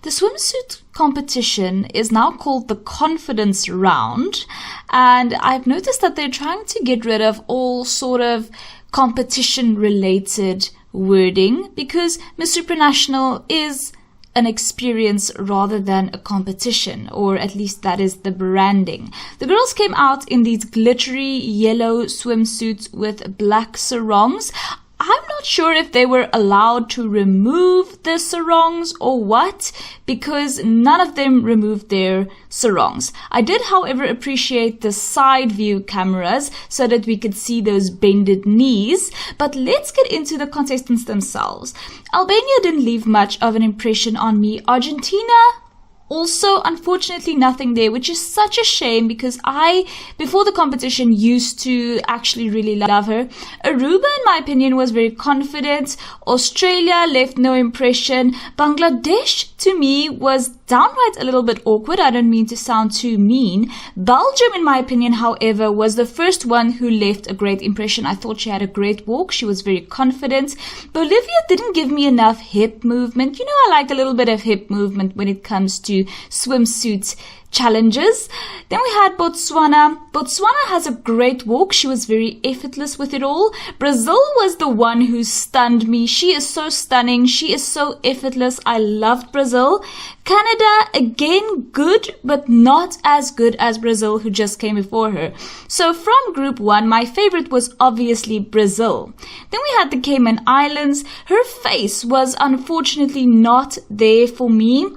The swimsuit competition is now called the confidence round, and I've noticed that they're trying to get rid of all sort of competition related wording because Miss Supranational is an experience rather than a competition, or at least that is the branding. The girls came out in these glittery yellow swimsuits with black sarongs. I'm not sure if they were allowed to remove the sarongs or what, because none of them removed their sarongs. I did, however, appreciate the side view cameras so that we could see those bended knees. But let's get into the contestants themselves. Albania didn't leave much of an impression on me. Argentina, also, unfortunately, nothing there, which is such a shame because I, before the competition, used to actually really love her. Aruba, in my opinion, was very confident. Australia left no impression. Bangladesh, to me, was downright a little bit awkward. I don't mean to sound too mean. Belgium, in my opinion, however, was the first one who left a great impression. I thought she had a great walk. She was very confident. Bolivia didn't give me enough hip movement. You know, I like a little bit of hip movement when it comes to swimsuit challenges. Then we had Botswana. Botswana has a great walk. She was very effortless with it all. Brazil was the one who stunned me. She is so stunning. She is so effortless. I loved Brazil. Canada, again, good, but not as good as Brazil, who just came before her. So from group 1, my favorite was obviously Brazil. Then we had the Cayman Islands. Her face was unfortunately not there for me.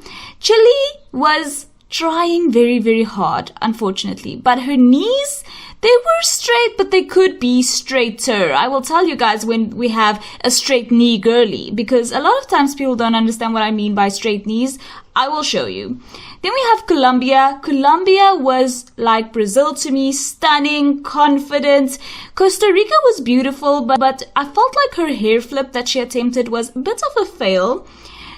Chile was trying very, very hard, unfortunately. But her knees, they were straight, but they could be straighter. I will tell you guys when we have a straight knee girly, because a lot of times people don't understand what I mean by straight knees. I will show you. Then we have Colombia. Colombia was like Brazil to me, stunning, confident. Costa Rica was beautiful, but I felt like her hair flip that she attempted was a bit of a fail.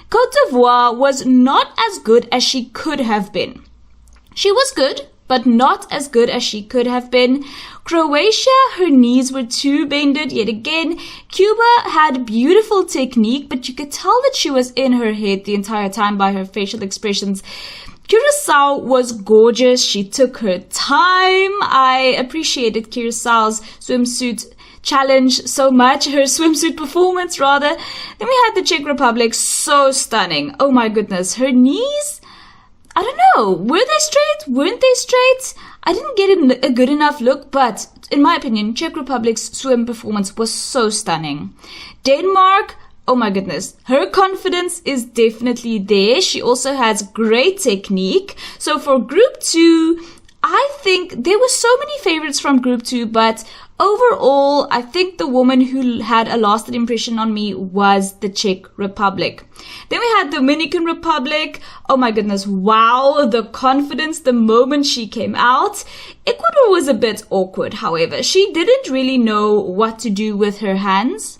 Côte d'Ivoire was not as good as she could have been. She was good, but not as good as she could have been. Croatia, her knees were too bended yet again. Cuba had beautiful technique, but you could tell that she was in her head the entire time by her facial expressions. Curacao was gorgeous. She took her time. I appreciated Curaçao's swimsuit challenge so much, her swimsuit performance rather. Then we had the Czech Republic, so stunning. Oh my goodness, her knees, I don't know, were they straight? Weren't they straight? I didn't get a good enough look, but in my opinion, Czech Republic's swim performance was so stunning. Denmark, oh my goodness, her confidence is definitely there. She also has great technique. So for group 2, I think there were so many favorites from group 2, but overall, I think the woman who had a lasting impression on me was the Czech Republic. Then we had Dominican Republic. Oh my goodness, wow, the confidence the moment she came out. Ecuador was a bit awkward, however. She didn't really know what to do with her hands.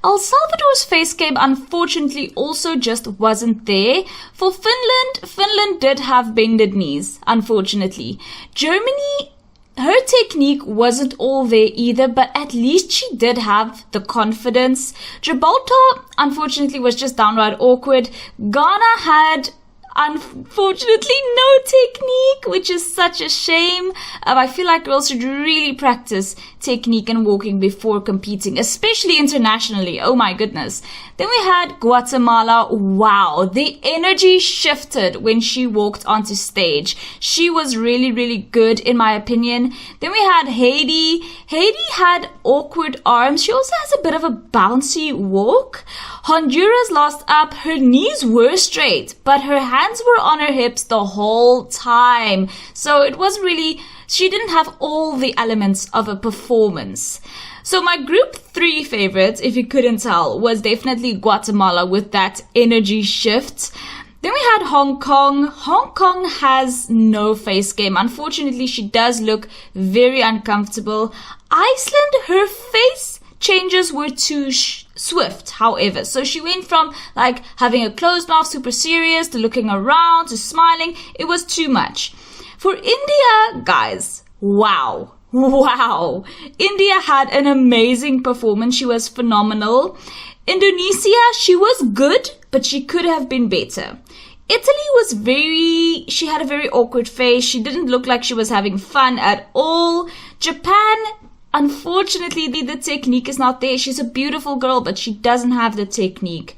El Salvador's face game unfortunately also just wasn't there. For Finland did have bended knees, unfortunately. Germany, her technique wasn't all there either, but at least she did have the confidence. Gibraltar, unfortunately, was just downright awkward. Ghana had, unfortunately, no technique, which is such a shame. I feel like girls should really practice technique and walking before competing, especially internationally. Oh my goodness. Then we had Guatemala. Wow, the energy shifted when she walked onto stage. She was really, really good in my opinion. Then we had Haiti. Haiti had awkward arms. She also has a bit of a bouncy walk. Honduras lost up. Her knees were straight, but her hands were on her hips the whole time. So it wasn't really, she didn't have all the elements of a performance. So my group 3 favorite, if you couldn't tell, was definitely Guatemala with that energy shift. Then we had Hong Kong. Hong Kong has no face game. Unfortunately, she does look very uncomfortable. Iceland, her face changes were too swift, however. So she went from like having a closed mouth, super serious, to looking around, to smiling. It was too much. For India, guys, wow. Wow. India had an amazing performance. She was phenomenal. Indonesia, she was good, but she could have been better. she had a very awkward face. She didn't look like she was having fun at all. Japan, unfortunately, the technique is not there. She's a beautiful girl, but she doesn't have the technique.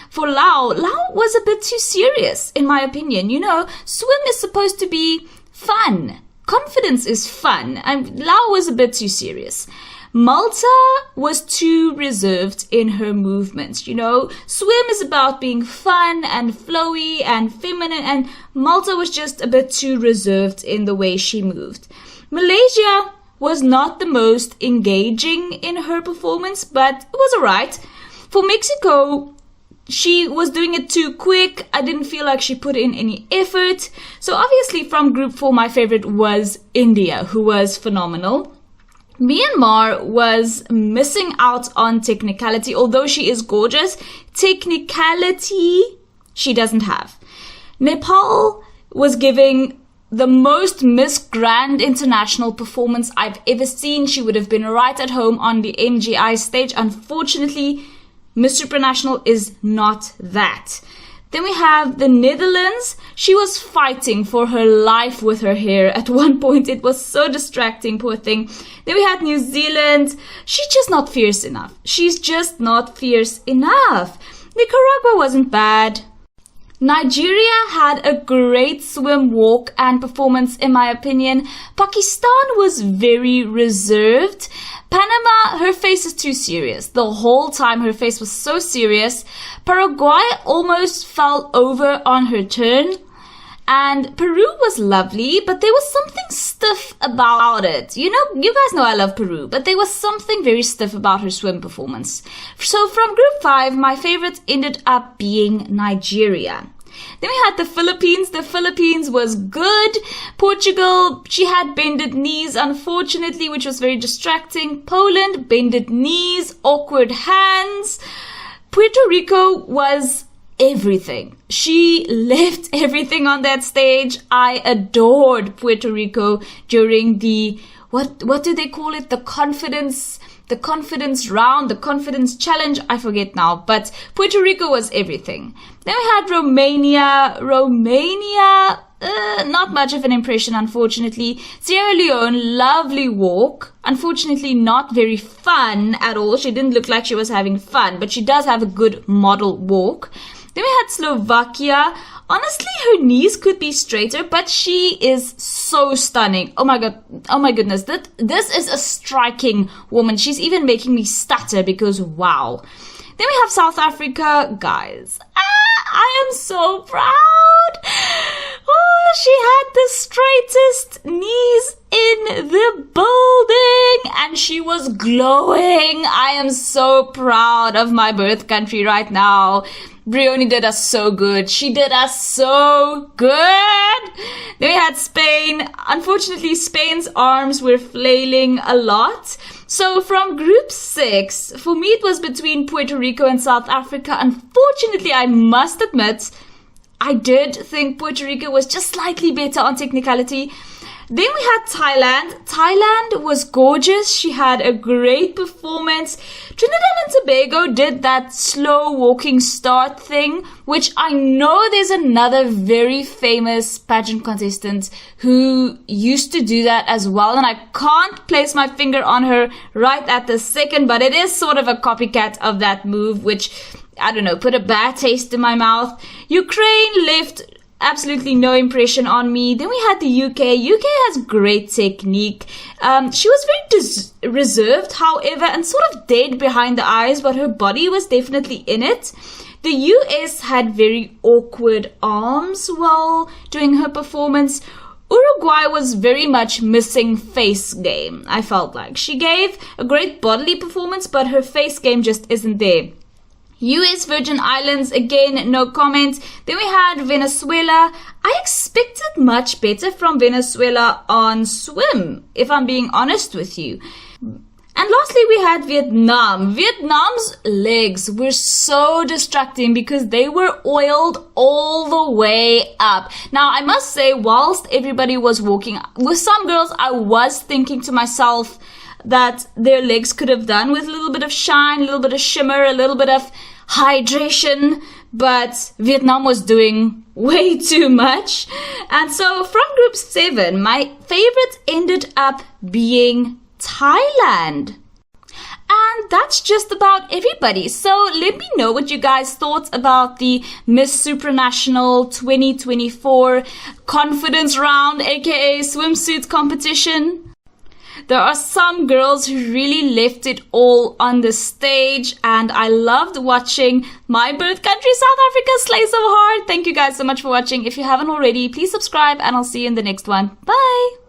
For Lao was a bit too serious, in my opinion. You know, swim is supposed to be fun. Confidence is fun. And Lao was a bit too serious. Malta was too reserved in her movements. You know, swim is about being fun and flowy and feminine, and Malta was just a bit too reserved in the way she moved. Malaysia was not the most engaging in her performance, but it was alright. For Mexico, she was doing it too quick. I didn't feel like she put in any effort. So obviously from Group 4, my favorite was India, who was phenomenal. Myanmar was missing out on technicality. Although she is gorgeous, technicality she doesn't have. Nepal was giving the most Miss Grand International performance I've ever seen. She would have been right at home on the MGI stage. Unfortunately, Miss Supranational is not that. Then we have the Netherlands. She was fighting for her life with her hair. At one point, it was so distracting, poor thing. Then we had New Zealand. She's just not fierce enough. Nicaragua wasn't bad. Nigeria had a great swim, walk, and performance, in my opinion. Pakistan was very reserved. Panama, her face is too serious. The whole time her face was so serious. Paraguay almost fell over on her turn. And Peru was lovely, but there was something stiff about it. You know, you guys know I love Peru, but there was something very stiff about her swim performance. So from Group 5, my favorite ended up being Nigeria. Then we had the Philippines. The Philippines was good. Portugal, she had bended knees, unfortunately, which was very distracting. Poland, bended knees, awkward hands. Puerto Rico was everything. She left everything on that stage. I adored Puerto Rico during the, what do they call it? The confidence round, the confidence challenge. I forget now, but Puerto Rico was everything. Then we had Romania, not much of an impression, unfortunately. Sierra Leone, lovely walk. Unfortunately, not very fun at all. She didn't look like she was having fun, but she does have a good model walk. Then we had Slovakia. Honestly, her knees could be straighter, but she is so stunning. Oh my god, oh my goodness. This is a striking woman. She's even making me stutter because wow. Then we have South Africa. Guys, I am so proud. Oh, she had the straightest knees in the building and she was glowing. I am so proud of my birth country right now. Brioni did us so good. She did us so good. Then we had Spain. Unfortunately, Spain's arms were flailing a lot. So from Group 6, for me it was between Puerto Rico and South Africa. Unfortunately, I must admit, I did think Puerto Rico was just slightly better on technicality. Then we had Thailand. Thailand was gorgeous. She had a great performance. Trinidad and Tobago did that slow walking start thing, which I know there's another very famous pageant contestant who used to do that as well. And I can't place my finger on her right at the second, but it is sort of a copycat of that move, which, I don't know, put a bad taste in my mouth. Ukraine left absolutely no impression on me. Then we had the UK. UK has great technique. She was very reserved, however, and sort of dead behind the eyes, but her body was definitely in it. The US had very awkward arms while doing her performance. Uruguay was very much missing face game, I felt like. She gave a great bodily performance, but her face game just isn't there. US Virgin Islands, again, no comment. Then we had Venezuela. I expected much better from Venezuela on swim, if I'm being honest with you. And lastly, we had Vietnam. Vietnam's legs were so distracting because they were oiled all the way up. Now, I must say, whilst everybody was walking, with some girls, I was thinking to myself that their legs could have done with a little bit of shine, a little bit of shimmer, a little bit of hydration, but Vietnam was doing way too much. And so from Group 7, my favorite ended up being Thailand. And that's just about everybody. So let me know what you guys thought about the Miss Supranational 2024 confidence round, aka swimsuit competition. There are some girls who really left it all on the stage, and I loved watching my birth country South Africa slay so hard. Thank you guys so much for watching. If you haven't already, please subscribe, and I'll see you in the next one. Bye!